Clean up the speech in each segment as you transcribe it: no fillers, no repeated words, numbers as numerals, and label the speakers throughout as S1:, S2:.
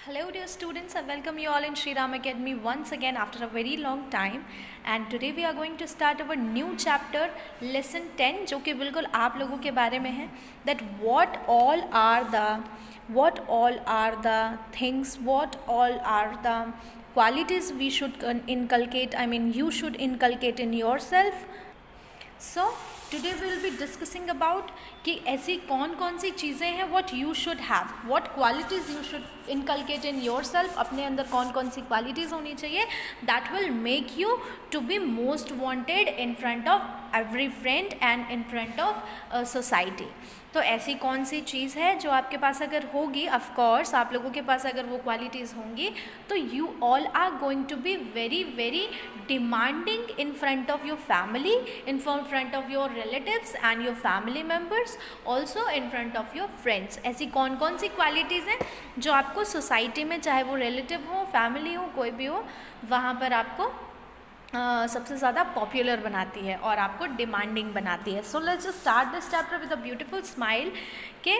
S1: Hello dear students, I welcome you all in Shri Ram Academy once again after a very long time, and today we are going to start our new chapter lesson 10 जो कि बिल्कुल आप लोगों के बारे में है that what all are the things, what all are the qualities we should inculcate, you should inculcate in yourself. So today we will be discussing about कि ऐसी कौन कौन सी चीज़ें हैं what you should have, what qualities you should inculcate in yourself, अपने अंदर कौन कौन सी qualities होनी चाहिए that will make you to be most wanted in front of every friend and in front of society. तो ऐसी कौन सी चीज़ है जो आपके पास अगर होगी, ऑफ कोर्स आप लोगों के पास अगर वो क्वालिटीज़ होंगी तो you all are going to be very very demanding in front of your family, in front of your relatives and your family members, also in front of your friends. ऐसी कौन कौन सी क्वालिटीज़ हैं जो आपको society में, चाहे वो relative हो, फैमिली हो, कोई भी हो, वहाँ पर आपको सबसे ज़्यादा पॉपुलर बनाती है और आपको डिमांडिंग बनाती है. So let's just start this chapter with a beautiful smile के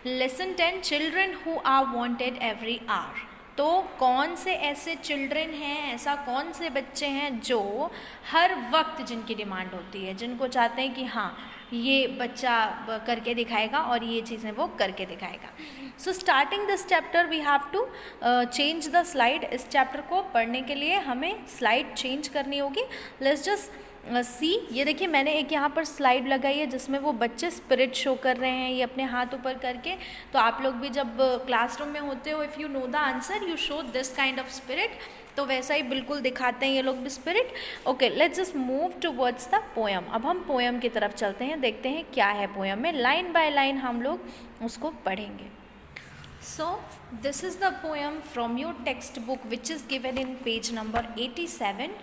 S1: lesson 10 children who are wanted every hour. तो कौन से ऐसे चिल्ड्रन हैं, ऐसा कौन से बच्चे हैं जो हर वक्त जिनकी डिमांड होती है, जिनको चाहते हैं कि हाँ ये बच्चा करके दिखाएगा और ये चीज़ें वो करके दिखाएगा. So starting this chapter we have to change the slide. इस चैप्टर को पढ़ने के लिए हमें स्लाइड चेंज करनी होगी. Let's just see. ये देखिए मैंने एक यहाँ पर स्लाइड लगाई है जिसमें वो बच्चे स्पिरिट शो कर रहे हैं, ये अपने हाथ ऊपर करके. तो आप लोग भी जब क्लासरूम में होते हो, if you know the answer you show this kind of spirit. तो वैसा ही बिल्कुल दिखाते हैं ये लोग भी spirit. Okay, let's just move towards the poem. अब हम पोएम की तरफ चलते हैं, देखते हैं क्या है पोएम में. लाइन बाय लाइन हम लोग उसको पढ़ेंगे. So this is the poem from your textbook which is given in page number 87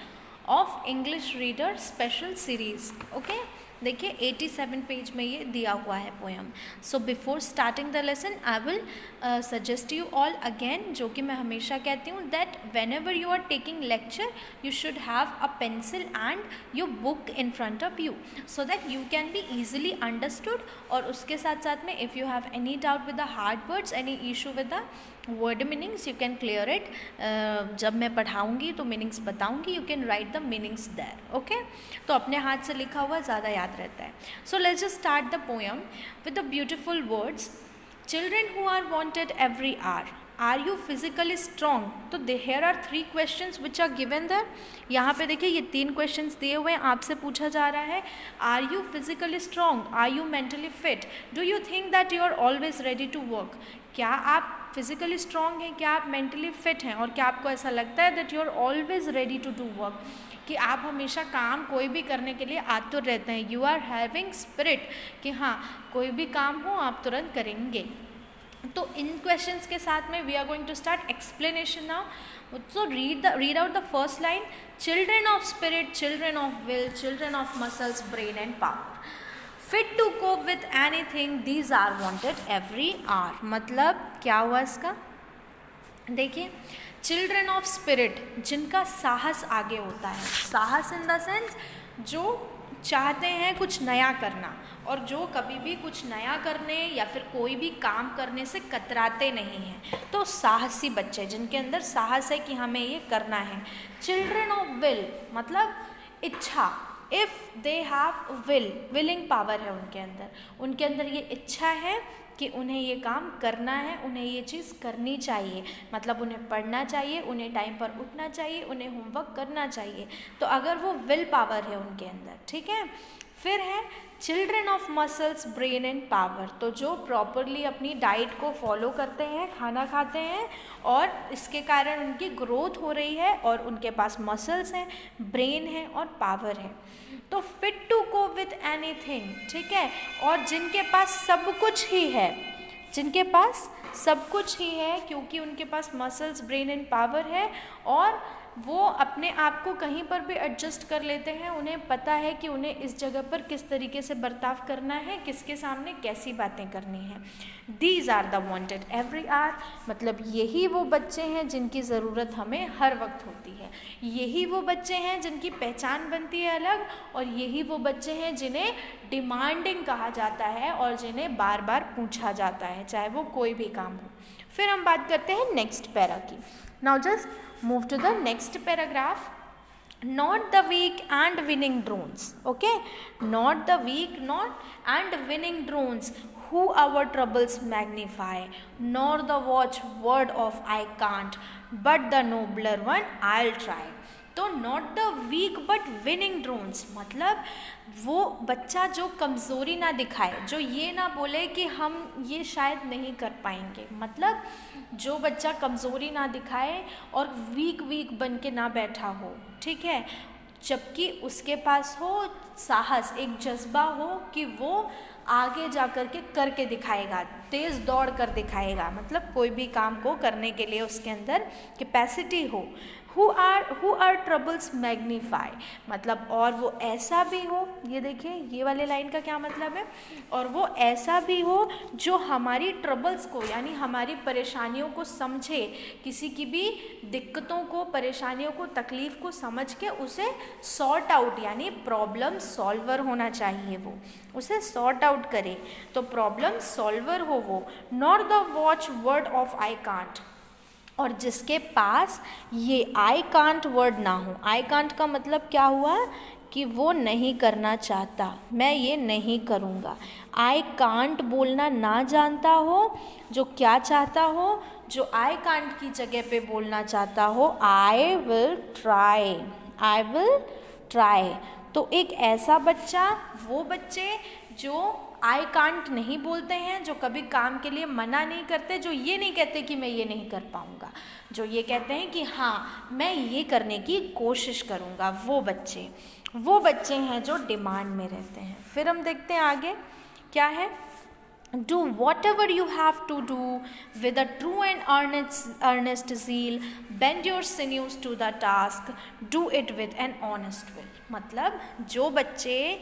S1: of English Reader Special Series. Okay, देखिए 87 पेज में ये दिया हुआ है poem. So before starting the lesson I will suggest you all again, जो कि मैं हमेशा कहती हूँ, that whenever you are taking lecture you should have a pencil and your book in front of you so that you can be easily understood. और उसके साथ साथ में if you have any doubt with the hard words, any issue with the word meanings, you can clear it. जब मैं पढ़ाऊँगी तो meanings बताऊँगी, you can write the meanings there. Okay, तो अपने हाथ से लिखा हुआ ज़्यादा याद रहता है. So let's just start the poem with the beautiful words. Children who are wanted every hour, are you physically strong. तो here are 3 questions which are given there. यहाँ पे देखिए ये 3 क्वेश्चंस दिए हुए हैं, आपसे पूछा जा रहा है are you physically strong, are you mentally fit, do you think that you are always ready to work. क्या आप फिजिकली स्ट्रॉन्ग हैं, क्या आप मेंटली फिट हैं, और क्या आपको ऐसा लगता है that you are always ready to do work, कि आप हमेशा काम कोई भी करने के लिए आतुर रहते हैं. यू आर हैविंग स्पिरिट, कि हाँ कोई भी काम हो आप तुरंत करेंगे. तो इन क्वेश्चंस के साथ में we are going to start explanation now. So read out the first line. Children of spirit, children of will, children of muscles, brain and power, fit to cope with anything, these are wanted every hour. मतलब क्या हुआ इसका, देखिए children of spirit, जिनका साहस आगे होता है. साहस इन द सेंस जो चाहते हैं कुछ नया करना, और जो कभी भी कुछ नया करने या फिर कोई भी काम करने से कतराते नहीं हैं. तो साहसी बच्चे, जिनके अंदर साहस है कि हमें ये करना है. चिल्ड्रन ऑफ विल मतलब इच्छा. If they have will, willing power है उनके अंदर ये इच्छा है कि उन्हें ये काम करना है, उन्हें ये चीज़ करनी चाहिए. मतलब उन्हें पढ़ना चाहिए, उन्हें टाइम पर उठना चाहिए, उन्हें होमवर्क करना चाहिए. तो अगर वो विल पावर है उनके अंदर, ठीक है. फिर है children of muscles, brain and power. तो जो प्रॉपरली अपनी डाइट को फॉलो करते हैं, खाना खाते हैं, और इसके कारण उनकी ग्रोथ हो रही है, और उनके पास मसल्स हैं, ब्रेन है और पावर है. तो fit to cope with anything, ठीक है. और जिनके पास सब कुछ ही है, जिनके पास सब कुछ ही है, क्योंकि उनके पास मसल्स, ब्रेन एंड पावर है, और वो अपने आप को कहीं पर भी एडजस्ट कर लेते हैं. उन्हें पता है कि उन्हें इस जगह पर किस तरीके से बर्ताव करना है, किसके सामने कैसी बातें करनी हैं. These are the wanted every hour, मतलब यही वो बच्चे हैं जिनकी ज़रूरत हमें हर वक्त होती है. यही वो बच्चे हैं जिनकी पहचान बनती है अलग, और यही वो बच्चे हैं जिन्हें डिमांडिंग कहा जाता है और जिन्हें बार बार पूछा जाता है, चाहे वो कोई भी काम हो. फिर हम बात करते हैं नेक्स्ट पैरा की. Now just move to the next paragraph. Not the weak and winning drones. Okay, not the weak, not and winning drones who our troubles magnify, nor the watchword of I can't, but the nobler one I'll try. तो not the weak but winning drones, मतलब वो बच्चा जो कमज़ोरी ना दिखाए, जो ये ना बोले कि हम ये शायद नहीं कर पाएंगे, मतलब जो बच्चा कमज़ोरी ना दिखाए और वीक बन के ना बैठा हो, ठीक है, जबकि उसके पास हो साहस, एक जज्बा हो कि वो आगे जा कर के करके दिखाएगा, तेज़ दौड़ कर दिखाएगा, मतलब कोई भी काम को करने के लिए उसके अंदर कैपेसिटी हो. who are troubles magnify, मतलब और वो ऐसा भी हो, ये देखिए ये वाले लाइन का क्या मतलब है, और वो ऐसा भी हो जो हमारी ट्रबल्स को यानी हमारी परेशानियों को समझे, किसी की भी दिक्कतों को, परेशानियों को, तकलीफ़ को समझ के उसे सॉर्ट आउट, यानी प्रॉब्लम सॉल्वर होना चाहिए, वो उसे सॉर्ट आउट करे, तो प्रॉब्लम सॉल्वर हो वो. Not the watch word of I can't, और जिसके पास ये आई कांट वर्ड ना हो. आई कांट का मतलब क्या हुआ कि वो नहीं करना चाहता, मैं ये नहीं करूँगा. आई कांट बोलना ना जानता हो, जो क्या चाहता हो, जो आई कांट की जगह पे बोलना चाहता हो I will try, I will try. तो एक ऐसा बच्चा, वो बच्चे जो आई कांट नहीं बोलते हैं, जो कभी काम के लिए मना नहीं करते, जो ये नहीं कहते कि मैं ये नहीं कर पाऊँगा, जो ये कहते हैं कि हाँ मैं ये करने की कोशिश करूँगा, वो बच्चे हैं जो डिमांड में रहते हैं. फिर हम देखते हैं आगे क्या है. Do whatever you have to do with a true and earnest zeal, bend your sinews to the task, do it with an honest will. मतलब जो बच्चे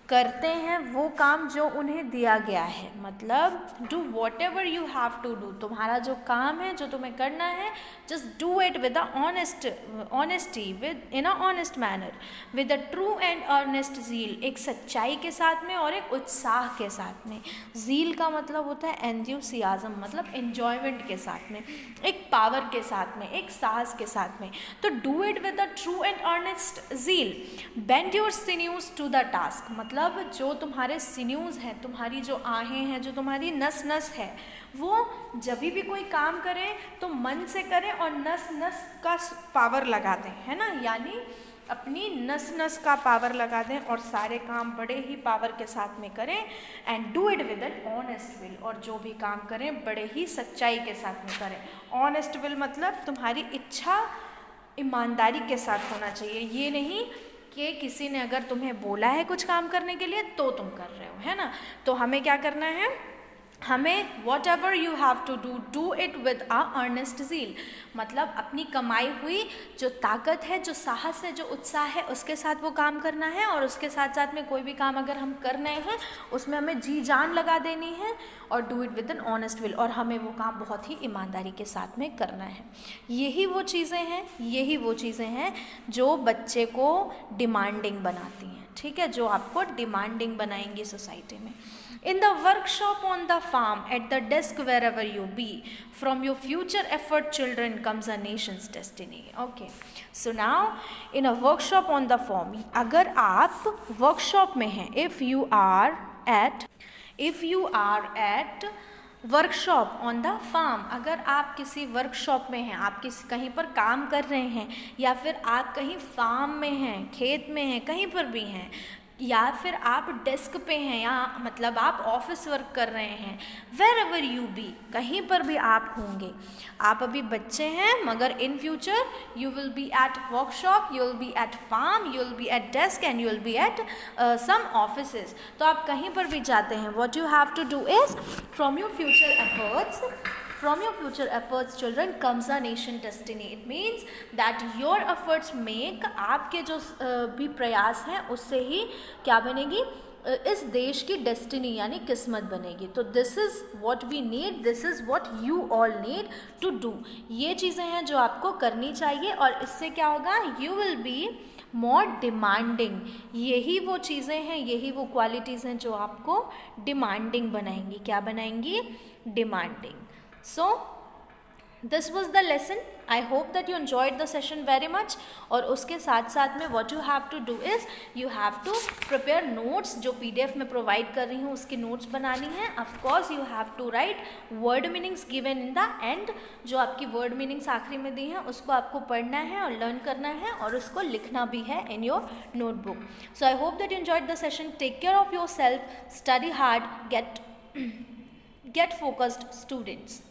S1: करते हैं वो काम जो उन्हें दिया गया है, मतलब do whatever you have to do, तुम्हारा जो काम है, जो तुम्हें करना है, just do it with a honesty, with in a honest manner, with a true and earnest zeal, एक सच्चाई के साथ में और एक उत्साह के साथ में. ज़ील का मतलब होता है एंथुसियाज्म, मतलब एन्जॉयमेंट के साथ में, एक पावर के साथ में, एक साहस के साथ में. तो do it with a true and earnest zeal, bend your sinews to the task, मतलब जो तुम्हारे सिन्यूज हैं, तुम्हारी जो आहें हैं, जो तुम्हारी नस नस है, वो जब भी कोई काम करें तो मन से करें और नस नस का पावर लगा दें, है ना, यानी अपनी नस नस का पावर लगा दें और सारे काम बड़े ही पावर के साथ में करें. And do it with an honest will, और जो भी काम करें बड़े ही सच्चाई के साथ में करें. ऑनेस्ट विल मतलब तुम्हारी इच्छा ईमानदारी के साथ होना चाहिए, ये नहीं कि किसी ने अगर तुम्हें बोला है कुछ काम करने के लिए तो तुम कर रहे हो, है ना. तो हमें क्या करना है, हमें whatever you have to do it with a earnest zeal, मतलब अपनी कमाई हुई जो ताकत है, जो साहस है, जो उत्साह है, उसके साथ वो काम करना है. और उसके साथ साथ में कोई भी काम अगर हम कर रहे हैं उसमें हमें जी जान लगा देनी है, और do it with an honest will, और हमें वो काम बहुत ही ईमानदारी के साथ में करना है. यही वो चीज़ें हैं जो बच्चे को डिमांडिंग बनाती हैं, ठीक है, जो आपको डिमांडिंग बनाएंगी सोसाइटी में. In the workshop, on the farm, at the desk, wherever you be, from your future effort, children, comes a nation's destiny. Okay. So now, in a workshop on the farm, अगर आप workshop में हैं, if you are at workshop on the farm, अगर आप किसी workshop में हैं, आप कहीं पर काम कर रहे हैं, या फिर आप कहीं फार्म में हैं, खेत में हैं, कहीं पर भी हैं, या फिर आप डेस्क पे हैं, या मतलब आप ऑफिस वर्क कर रहे हैं, वेर एवर यू बी, कहीं पर भी आप होंगे. आप अभी बच्चे हैं मगर in future you will be at workshop, you will be at farm, you will be at desk and you will be at some offices. तो आप कहीं पर भी जाते हैं, what you have to do is from your future efforts, children, comes a nation destiny. It means that your efforts make, आपके जो भी प्रयास हैं उससे ही क्या बनेगी, इस देश की डेस्टिनी यानी किस्मत बनेगी. तो this is what we need, this is what you all need to do. ये चीज़ें हैं जो आपको करनी चाहिए, और इससे क्या होगा, you will be more demanding. यही वो चीज़ें हैं, यही वो क्वालिटीज़ हैं जो आपको डिमांडिंग बनाएंगी. क्या बनाएंगी, demanding. So this was the lesson. I hope that you enjoyed the session very much. और उसके साथ साथ में what you have to do is you have to prepare notes. जो PDF में provide कर रही हूँ उसकी notes बनानी है. Of course you have to write word meanings given in the end. जो आपकी word meanings आखिरी में दी हैं उसको आपको पढ़ना है और learn करना है और उसको लिखना भी है in your notebook. So I hope that you enjoyed the session. Take care of yourself. Study hard. Get focused, students.